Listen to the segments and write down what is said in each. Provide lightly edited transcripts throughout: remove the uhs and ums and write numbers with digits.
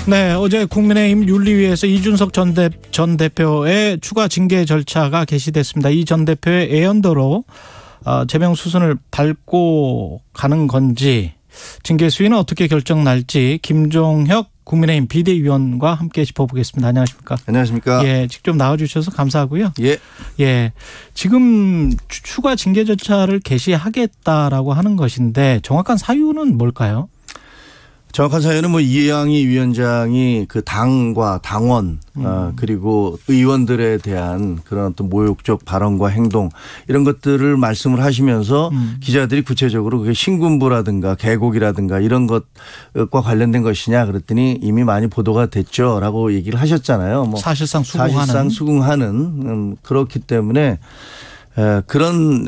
네, 어제 국민의힘 윤리위에서 이준석 전 대표의 추가 징계 절차가 개시됐습니다. 이 전 대표의 애연도로 제명 수순을 밟고 가는 건지, 징계 수위는 어떻게 결정 날지 김종혁 국민의힘 비대위원과 함께 짚어보겠습니다. 안녕하십니까? 안녕하십니까? 예, 직접 나와주셔서 감사하고요. 예. 예, 지금 추가 징계 절차를 개시하겠다라고 하는 것인데 정확한 사유는 뭘까요? 정확한 사유는 이양희 위원장이 그 당과 당원 그리고 의원들에 대한 그런 어떤 모욕적 발언과 행동 이런 것들을 말씀을 하시면서 기자들이 구체적으로 그게 신군부라든가 계곡이라든가 이런 것과 관련된 것이냐 그랬더니 이미 많이 보도가 됐죠라고 얘기를 하셨잖아요. 사실상 수긍하는 그렇기 때문에 그런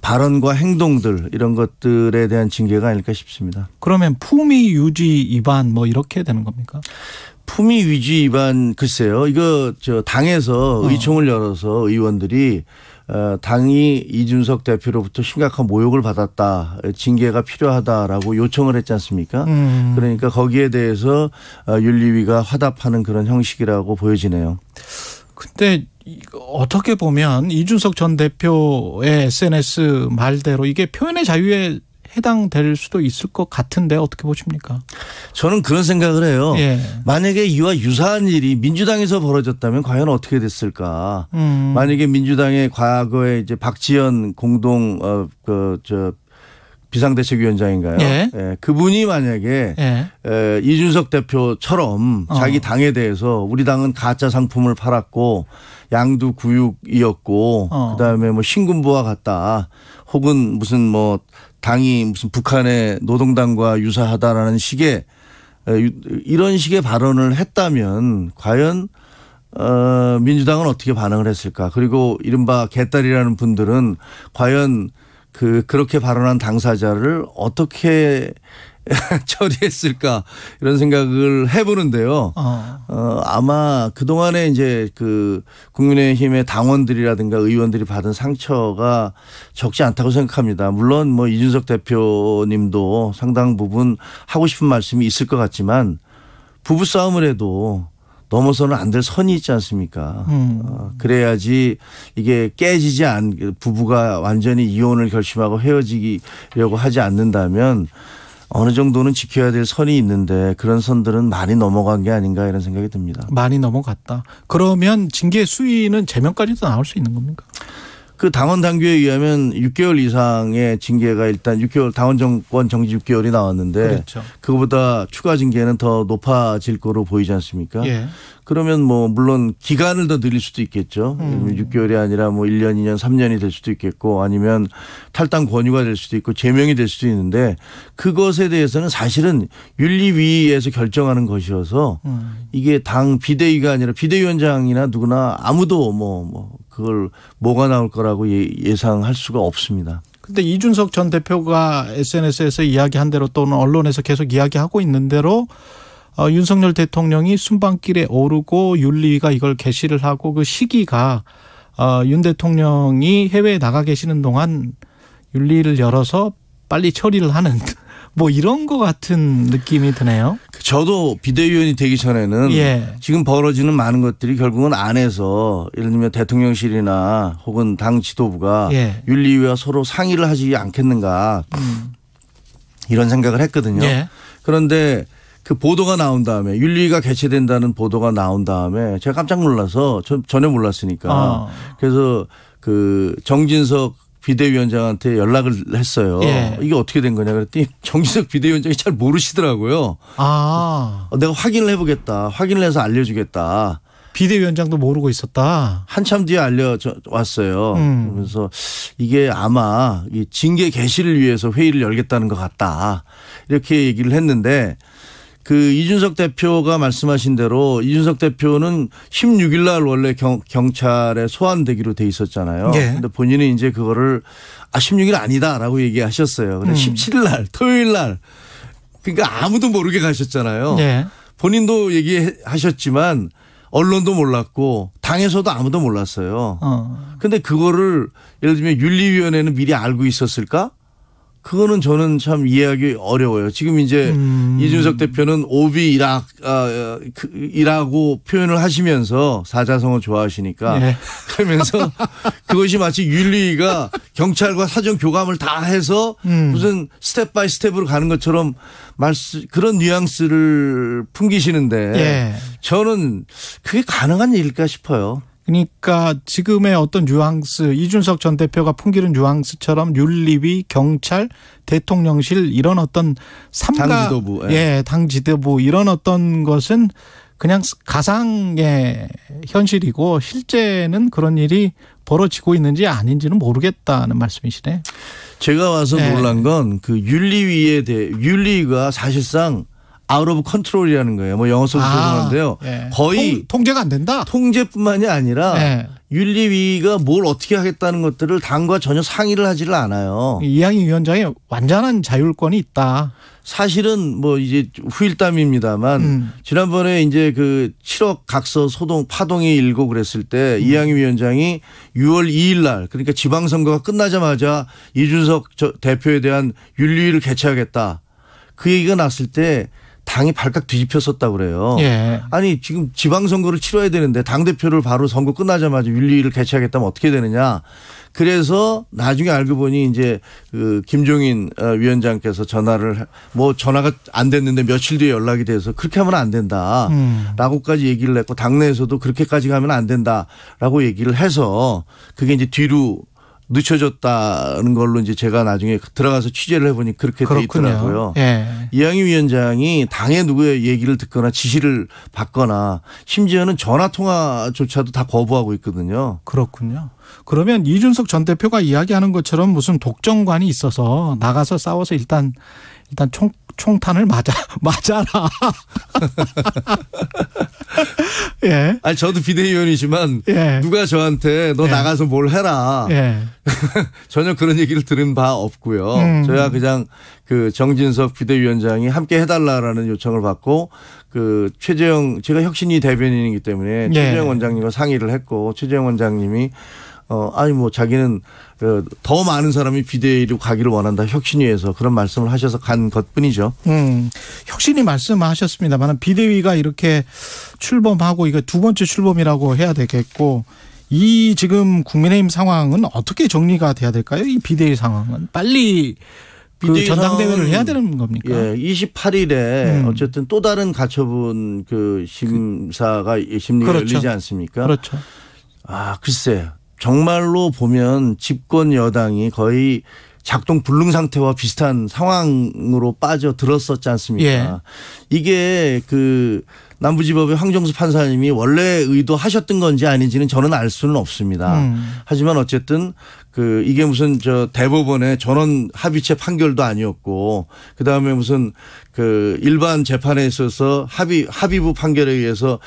발언과 행동들 이런 것들에 대한 징계가 아닐까 싶습니다. 그러면 품위 유지 위반 이렇게 되는 겁니까? 품위 유지 위반 글쎄요. 이거 당에서 의총을 열어서 의원들이 당이 이준석 대표로부터 심각한 모욕을 받았다. 징계가 필요하다라고 요청을 했지 않습니까? 그러니까 거기에 대해서 윤리위가 화답하는 그런 형식이라고 보여지네요. 근데 어떻게 보면 이준석 전 대표의 SNS 말대로 이게 표현의 자유에 해당될 수도 있을 것 같은데 어떻게 보십니까? 저는 그런 생각을 해요. 예. 만약에 이와 유사한 일이 민주당에서 벌어졌다면 과연 어떻게 됐을까? 만약에 민주당의 과거에 이제 박지원 공동 비상대책위원장인가요? 예. 예. 그분이 만약에 이준석 대표처럼 자기 당에 대해서 우리 당은 가짜 상품을 팔았고 양두구육이었고 그다음에 신군부와 같다. 혹은 무슨 당이 무슨 북한의 노동당과 유사하다라는 식의 이런 식의 발언을 했다면 과연 민주당은 어떻게 반응을 했을까? 그리고 이른바 개딸이라는 분들은 과연 그렇게 발언한 당사자를 어떻게 처리했을까 이런 생각을 해보는데요. 아마 그동안에 이제 국민의힘의 당원들이라든가 의원들이 받은 상처가 적지 않다고 생각합니다. 물론 이준석 대표님도 상당 부분 하고 싶은 말씀이 있을 것 같지만 부부싸움을 해도 넘어서는 안 될 선이 있지 않습니까? 그래야지 이게 깨지지 부부가 완전히 이혼을 결심하고 헤어지려고 하지 않는다면 어느 정도는 지켜야 될 선이 있는데 그런 선들은 많이 넘어간 게 아닌가 이런 생각이 듭니다. 많이 넘어갔다. 그러면 징계 수위는 제명까지도 나올 수 있는 겁니까? 그 당원 당규에 의하면 6개월 이상의 징계가 일단 6개월 당원 정권 정지 6개월이 나왔는데 그렇죠. 그거보다 추가 징계는 더 높아질 거로 보이지 않습니까? 예. 그러면 물론 기간을 더 늘릴 수도 있겠죠. 6개월이 아니라 1년, 2년, 3년이 될 수도 있겠고 아니면 탈당 권유가 될 수도 있고 제명이 될 수도 있는데 그것에 대해서는 사실은 윤리위에서 결정하는 것이어서 이게 당 비대위가 아니라 비대위원장이나 누구나 아무도 그걸 뭐가 나올 거라고 예상할 수가 없습니다. 근데 이준석 전 대표가 SNS에서 이야기한 대로 또는 언론에서 계속 이야기하고 있는 대로 윤석열 대통령이 순방길에 오르고 윤리위가 이걸 개시를 하고 그 시기가 윤 대통령이 해외에 나가 계시는 동안 윤리를 열어서 빨리 처리를 하는 이런 것 같은 느낌이 드네요. 저도 비대위원이 되기 전에는 지금 벌어지는 많은 것들이 결국은 안에서 예를 들면 대통령실이나 혹은 당 지도부가 윤리위와 서로 상의를 하지 않겠는가 이런 생각을 했거든요. 그런데 그 보도가 나온 다음에 윤리위가 개최된다는 보도가 나온 다음에 제가 깜짝 놀라서 전혀 몰랐으니까 그래서 정진석 비대위원장한테 연락을 했어요. 이게 어떻게 된 거냐 그랬더니 정진석 비대위원장이 잘 모르시더라고요. 내가 확인을 해보겠다. 확인을 해서 알려주겠다. 비대위원장도 모르고 있었다. 한참 뒤에 알려왔어요. 그래서 이게 아마 이 징계 개시를 위해서 회의를 열겠다는 것 같다. 이렇게 얘기를 했는데 이준석 대표가 말씀하신 대로 이준석 대표는 16일 날 원래 경찰에 소환되기로 돼 있었잖아요. 근데 본인은 이제 그거를 16일 아니다라고 얘기하셨어요. 근데 17일 날 토요일 날 그러니까 아무도 모르게 가셨잖아요. 본인도 얘기하셨지만 언론도 몰랐고 당에서도 아무도 몰랐어요. 근데 그거를 예를 들면 윤리위원회는 미리 알고 있었을까? 그거는 저는 참 이해하기 어려워요. 지금 이제 이준석 대표는 오비이라고 표현을 하시면서 사자성어 좋아하시니까 예. 그러면서 그것이 마치 윤리위가 경찰과 사전 교감을 다 해서 무슨 스텝 바이 스텝으로 가는 것처럼 그런 뉘앙스를 풍기시는데 예. 저는 그게 가능한 일일까 싶어요. 그러니까 지금의 어떤 뉘앙스, 이준석 전 대표가 풍기는 뉘앙스처럼 윤리위, 경찰, 대통령실 이런 어떤 당 지도부, 예, 당 지도부 이런 어떤 것은 그냥 가상의 현실이고 실제는 그런 일이 벌어지고 있는지 아닌지는 모르겠다는 말씀이시네. 제가 와서 놀란 건 그 윤리위가 사실상 아웃 오브 컨트롤이라는 거예요. 뭐 영어 써서 죄송한데요. 예. 거의 통제가 안 된다. 통제뿐만이 아니라 예. 윤리위가 뭘 어떻게 하겠다는 것들을 당과 전혀 상의를 하지를 않아요. 이양희 위원장이 완전한 자율권이 있다. 사실은 뭐 이제 후일담입니다만 지난번에 이제 그 7억 각서 파동이 일고 그랬을 때 이양희 위원장이 6월 2일 날 그러니까 지방선거가 끝나자마자 이준석 대표에 대한 윤리위를 개최하겠다. 그 얘기가 났을 때 당이 발칵 뒤집혔었다고 그래요. 예. 아니 지금 지방선거를 치러야 되는데 당대표를 바로 선거 끝나자마자 윤리위를 개최하겠다면 어떻게 되느냐. 그래서 나중에 알고 보니 이제 그 김종인 위원장께서 전화가 안 됐는데 며칠 뒤에 연락이 돼서 그렇게 하면 안 된다. 라고까지 얘기를 했고 당내에서도 그렇게까지 가면 안 된다라고 얘기를 해서 그게 이제 뒤로 늦춰졌다는 걸로 이제 제가 나중에 들어가서 취재를 해보니 그렇게 돼 있더라고요. 예. 이양희 위원장이 당의 누구의 얘기를 듣거나 지시를 받거나 심지어는 전화통화조차도 다 거부하고 있거든요. 그렇군요. 그러면 이준석 전 대표가 이야기하는 것처럼 무슨 독점관이 있어서 나가서 싸워서 일단 총탄을 맞아라. 예. 아니 저도 비대위원이지만 예. 누가 저한테 너 나가서 뭘 해라. 예. 전혀 그런 얘기를 들은 바 없고요. 저야 그냥 그 정진석 비대위원장이 함께 해달라라는 요청을 받고 그 최재형 제가 혁신위 대변인이기 때문에 최재형 원장님과 상의를 했고 최재형 원장님이 아니 뭐 자기는 더 많은 사람이 비대위로 가기를 원한다 혁신위에서 그런 말씀을 하셔서 간 것뿐이죠. 혁신위 말씀하셨습니다만 비대위가 이렇게 출범하고 이거 두 번째 출범이라고 해야 되겠고 이 지금 국민의힘 상황은 어떻게 정리가 돼야 될까요? 이 비대위 상황은 빨리 그 전당대회를 해야 되는 겁니까? 예, 28일에 어쨌든 또 다른 가처분 그 심리가 그렇죠. 열리지 않습니까? 그렇죠. 아 글쎄. 정말로 보면 집권 여당이 거의 작동 불능 상태와 비슷한 상황으로 빠져들었었지 않습니까? 예. 이게 그 남부지법의 황정수 판사님이 원래 의도하셨던 건지 아닌지는 저는 알 수는 없습니다. 하지만 어쨌든 그 이게 무슨 대법원의 전원 합의체 판결도 아니었고 그다음에 무슨 그 일반 재판에 있어서 합의부 판결에 의해서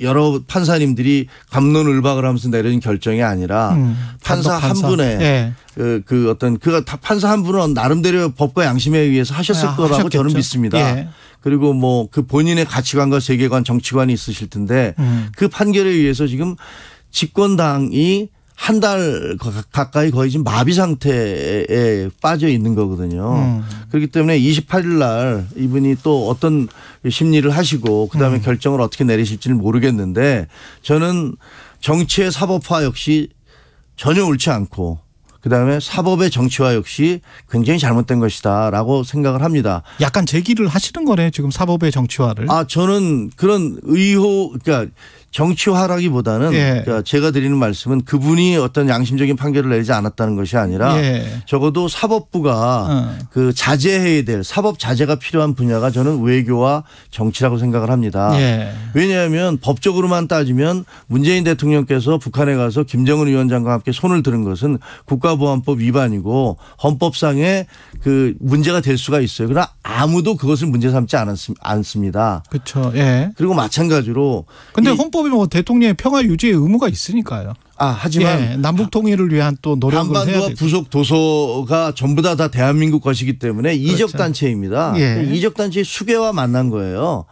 여러 판사님들이 갑론을박을 하면서 내린 결정이 아니라 판사 한 분의 예. 판사 한 분은 나름대로 법과 양심에 의해서 하셨을 거라고 하셨겠죠. 저는 믿습니다. 예. 그리고 뭐 그 본인의 가치관과 세계관, 정치관이 있으실 텐데 그 판결에 의해서 지금 집권당이 한 달 가까이 거의 지금 마비 상태에 빠져 있는 거거든요. 그렇기 때문에 28일 날 이분이 또 어떤 심리를 하시고 그다음에 결정을 어떻게 내리실지는 모르겠는데 저는 정치의 사법화 역시 전혀 옳지 않고 그다음에 사법의 정치화 역시 굉장히 잘못된 것이다라고 생각을 합니다. 약간 제기를 하시는 거네 지금 사법의 정치화를. 저는 그런 그러니까 정치화라기보다는 그러니까 제가 드리는 말씀은 그분이 어떤 양심적인 판결을 내리지 않았다는 것이 아니라 적어도 사법부가 그 자제해야 될 사법 자제가 필요한 분야가 저는 외교와 정치라고 생각을 합니다. 왜냐하면 법적으로만 따지면 문재인 대통령께서 북한에 가서 김정은 위원장과 함께 손을 들은 것은 국가보안법 위반이고 헌법상의 그 문제가 될 수가 있어요. 그러나 아무도 그것을 문제 삼지 않습니다. 그렇죠. 예. 그리고 마찬가지로 근데 헌법이 뭐 대통령의 평화 유지의 의무가 있으니까요. 하지만 남북 통일을 위한 또 노력을 해야 되고. 한반도와 부속 도서가 전부 다 대한민국 것이기 때문에 이적 단체입니다. 이적 단체의 수괴와 만난 거예요.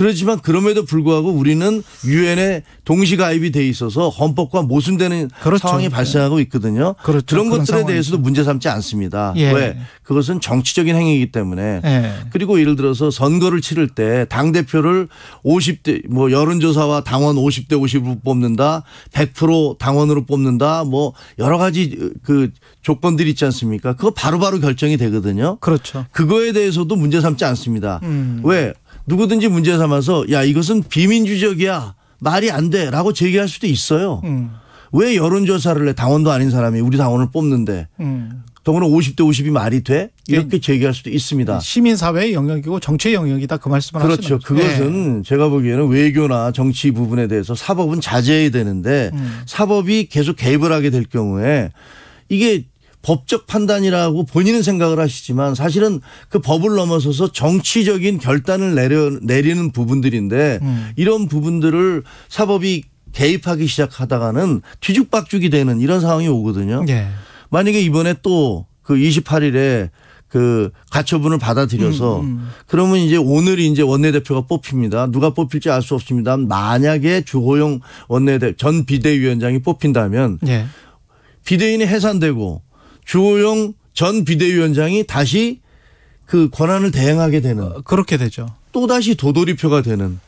그렇지만 그럼에도 불구하고 우리는 유엔에 동시 가입이 돼 있어서 헌법과 모순되는 그렇죠. 상황이 발생하고 있거든요. 그렇죠. 그런 것들에 상황이죠. 대해서도 문제 삼지 않습니다. 예. 왜? 그것은 정치적인 행위이기 때문에. 예. 그리고 예를 들어서 선거를 치를 때 당대표를 50대 뭐 여론조사와 당원 50대 50으로 뽑는다. 100% 당원으로 뽑는다. 뭐 여러 가지 그 조건들이 있지 않습니까? 그거 바로바로 결정이 되거든요. 그렇죠. 그거에 대해서도 문제 삼지 않습니다. 왜? 누구든지 문제 삼아서 야 이것은 비민주적이야. 말이 안 돼. 라고 제기할 수도 있어요. 왜 여론조사를 해? 당원도 아닌 사람이 우리 당원을 뽑는데. 더구나 50대 50이 말이 돼? 이렇게 제기할 수도 있습니다. 시민사회의 영역이고 정치의 영역이다 그 말씀을 그렇죠. 하시는 거죠. 그것은 제가 보기에는 외교나 정치 부분에 대해서 사법은 자제해야 되는데 사법이 계속 개입을 하게 될 경우에 이게 법적 판단이라고 본인은 생각을 하시지만 사실은 그 법을 넘어서서 정치적인 결단을 내리는 부분들인데 이런 부분들을 사법이 개입하기 시작하다가는 뒤죽박죽이 되는 이런 상황이 오거든요. 예. 만약에 이번에 또 그 28일에 그 가처분을 받아들여서 그러면 이제 오늘이 이제 원내대표가 뽑힙니다. 누가 뽑힐지 알 수 없습니다. 만약에 주호영 전 비대위원장이 뽑힌다면 예. 비대위원이 해산되고 주호영 전 비대위원장이 다시 그 권한을 대행하게 되는 그렇게 되죠. 또다시 도돌이표가 되는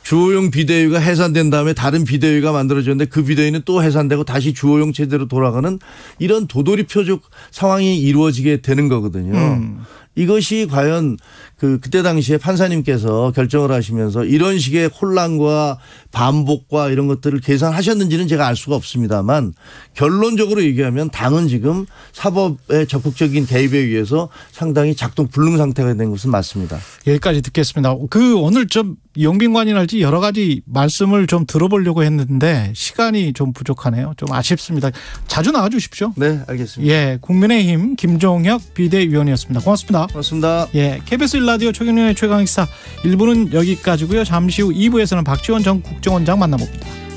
주호영 비대위가 해산된 다음에 다른 비대위가 만들어졌는데 그 비대위는 또 해산되고 다시 주호영 체제로 돌아가는 이런 도돌이표적 상황이 이루어지게 되는 거거든요. 이것이 과연 그때 당시에 판사님께서 결정을 하시면서 이런 식의 혼란과 반복과 이런 것들을 계산하셨는지는 제가 알 수가 없습니다만 결론적으로 얘기하면 당은 지금 사법의 적극적인 개입에 의해서 상당히 작동 불능 상태가 된 것은 맞습니다. 여기까지 듣겠습니다. 오늘 좀 영빈관이랄지 여러 가지 말씀을 좀 들어보려고 했는데 시간이 좀 부족하네요. 좀 아쉽습니다. 자주 나와 주십시오. 네, 알겠습니다. 예, 국민의힘 김종혁 비대위원이었습니다. 고맙습니다. 고맙습니다. 예, KBS 1라디오 최경영의 최강시사 1부는 여기까지고요. 잠시 후 2부에서는 박지원 전 국정원장 만나봅니다.